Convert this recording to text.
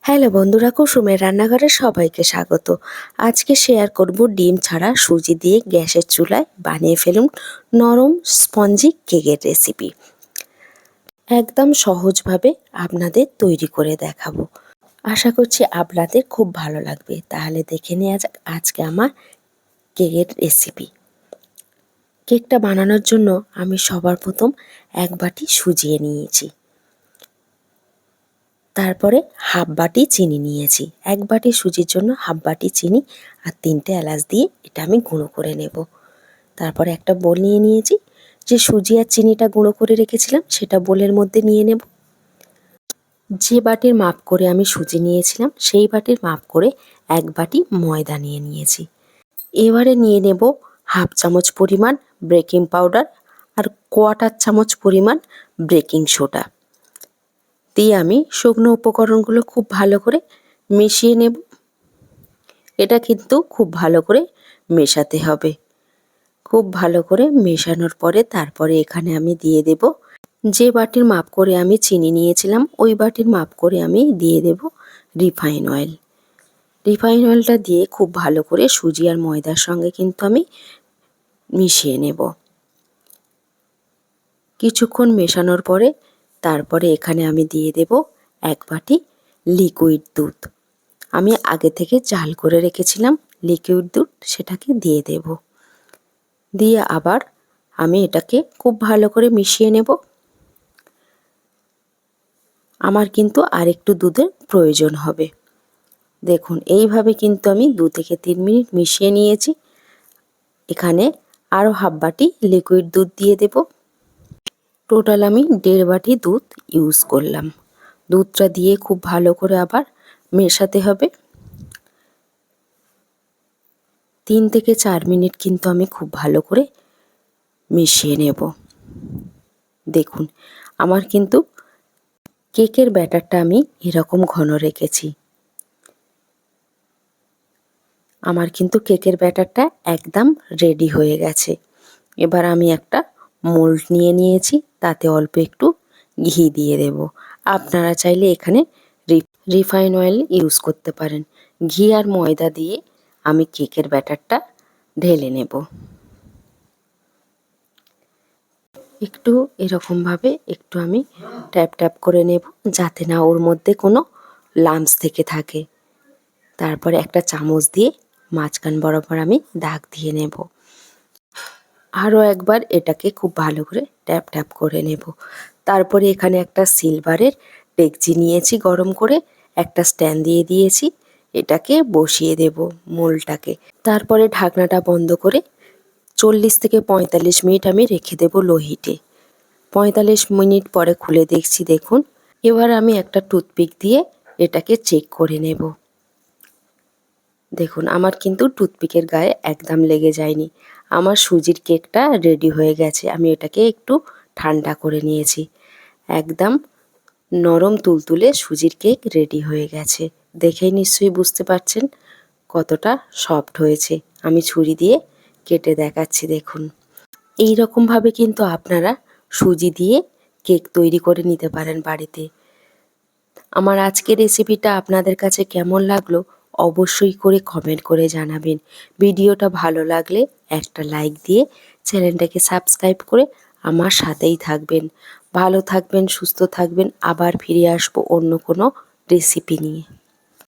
Hello বন্ধুরা, কুসুমের রান্নাঘরে সবাইকে স্বাগত। আজকে শেয়ার করব ডিম ছাড়া সুজি দিয়ে গ্যাসের চুলায় বানিয়ে ফেলুন নরম স্পঞ্জি কেকের রেসিপি। একদম সহজভাবে আপনাদের তৈরি করে দেখাবো। আশা করছি আপনাদের খুব ভালো লাগবে। তাহলে দেখে নেওয়া যাক আজকে আমার কেকের রেসিপি। কেকটা বানানোর জন্য আমি সবার প্রথম এক বাটি সুজিয়ে নিয়েছি। তারপরে হাফ বাটি চিনি নিয়েছি। এক বাটি সুজির জন্য হাফ বাটি চিনি আর 3টে এলাচ দিয়ে এটা আমি গুঁড়ো করে নেব। তারপরে একটা বোল নিয়ে নিয়েছি। যে সুজি আর চিনিটা গুঁড়ো করে রেখেছিলাম সেটা বোলের মধ্যে নিয়ে নেব। যে বাটির মাপ করে আমি সুজি নিয়েছিলাম সেই বাটির মাপ করে এক বাটি ময়দা নিয়ে নিয়েছি। এবারে নিয়ে নেব হাফ চামচ পরিমাণ বেকিং পাউডার আর কোয়ার্টার চামচ পরিমাণ বেকিং সোডা দিয়ে আমি শুকনো উপকরণগুলো খুব ভালো করে মিশিয়ে নেব। এটা কিন্তু খুব ভালো করে মেশাতে হবে। খুব ভালো করে মেশানোর পরে তারপরে এখানে আমি দিয়ে দেব যে বাটির মাপ করে আমি চিনি নিয়েছিলাম ওই বাটির মাপ করে আমি দিয়ে দেব রিফাইন অয়েল। রিফাইন অয়েলটা দিয়ে খুব ভালো করে সুজি আর ময়দার সঙ্গে কিন্তু আমি মিশিয়ে নেব। কিছুক্ষণ মেশানোর পরে তারপরে এখানে আমি দিয়ে দেব এক বাটি লিকুইড দুধ। আমি আগে থেকে জাল করে রেখেছিলাম লিকুইড দুধ, সেটাকে দিয়ে দেব। দিয়ে আবার আমি এটাকে খুব ভালো করে মিশিয়ে নেব। আমার কিন্তু আর একটু দুধের প্রয়োজন হবে। দেখুন এইভাবে কিন্তু আমি 2 থেকে 3 মিনিট মিশিয়ে নিয়েছি। এখানে আরও হাফ বাটি লিকুইড দুধ দিয়ে দেব। টোটাল আমি 1.5 বাটি দুধ ইউজ করলাম। দুধটা দিয়ে খুব ভালো করে আবার মেশাতে হবে। 3 থেকে 4 মিনিট কিন্তু আমি খুব ভালো করে মিশিয়ে নেব। দেখুন আমার কিন্তু কেকের ব্যাটারটা আমি এরকম ঘন রেখেছি। আমার কিন্তু কেকের ব্যাটারটা একদম রেডি হয়ে গেছে। এবার আমি একটা মোল্ড নিয়ে নিয়েছি, তাতে অল্প একটু ঘি দিয়ে দেব। আপনারা চাইলে এখানে রিফাইন অয়েল ইউজ করতে পারেন। ঘি আর ময়দা দিয়ে আমি কেকের ব্যাটারটা ঢেলে নেব। একটু এরকমভাবে একটু আমি ট্যাপ ট্যাপ করে নেব যাতে না ওর মধ্যে কোনো লাম্পস থেকে থাকে। তারপরে একটা চামচ দিয়ে মাঝখান বরাবর আমি দাগ দিয়ে নেব। আরও একবার এটাকে খুব ভালো করে ট্যাপ ট্যাপ করে নেব। তারপরে এখানে একটা সিলভারের ডেকচি নিয়েছি গরম করে, একটা স্ট্যান্ড দিয়ে দিয়েছি। এটাকে বসিয়ে দেব মোলটাকে। তারপরে ঢাকনাটা বন্ধ করে 40 থেকে 45 মিনিট আমি রেখে দেব লো হিটে। 45 মিনিট পরে খুলে দেখছি, দেখুন এবার আমি একটা টুথপিক দিয়ে এটাকে চেক করে নেব। দেখুন আমার কিন্তু টুথপিকের গায়ে একদম লেগে যায়নি। আমার সুজির কেকটা রেডি হয়ে গেছে। আমি এটাকে একটু ঠান্ডা করে নিয়েছি। একদম নরম তুলতুলে সুজির কেক রেডি হয়ে গেছে। দেখেই নিশ্চয়ই বুঝতে পারছেন কতটা সফট হয়েছে। আমি ছুরি দিয়ে কেটে দেখাচ্ছি, দেখুন এই রকমভাবে কিন্তু আপনারা সুজি দিয়ে কেক তৈরি করে নিতে পারেন বাড়িতে। আমার আজকের রেসিপিটা আপনাদের কাছে কেমন লাগলো অবশ্যই করে কমেন্ট করে জানাবেন। ভিডিওটা ভালো লাগলে একটা লাইক দিয়ে চ্যানেলটাকে সাবস্ক্রাইব করে আমার সাথেই থাকবেন। ভালো থাকবেন, সুস্থ থাকবেন। আবার ফিরে আসবো অন্য কোনো রেসিপি নিয়ে।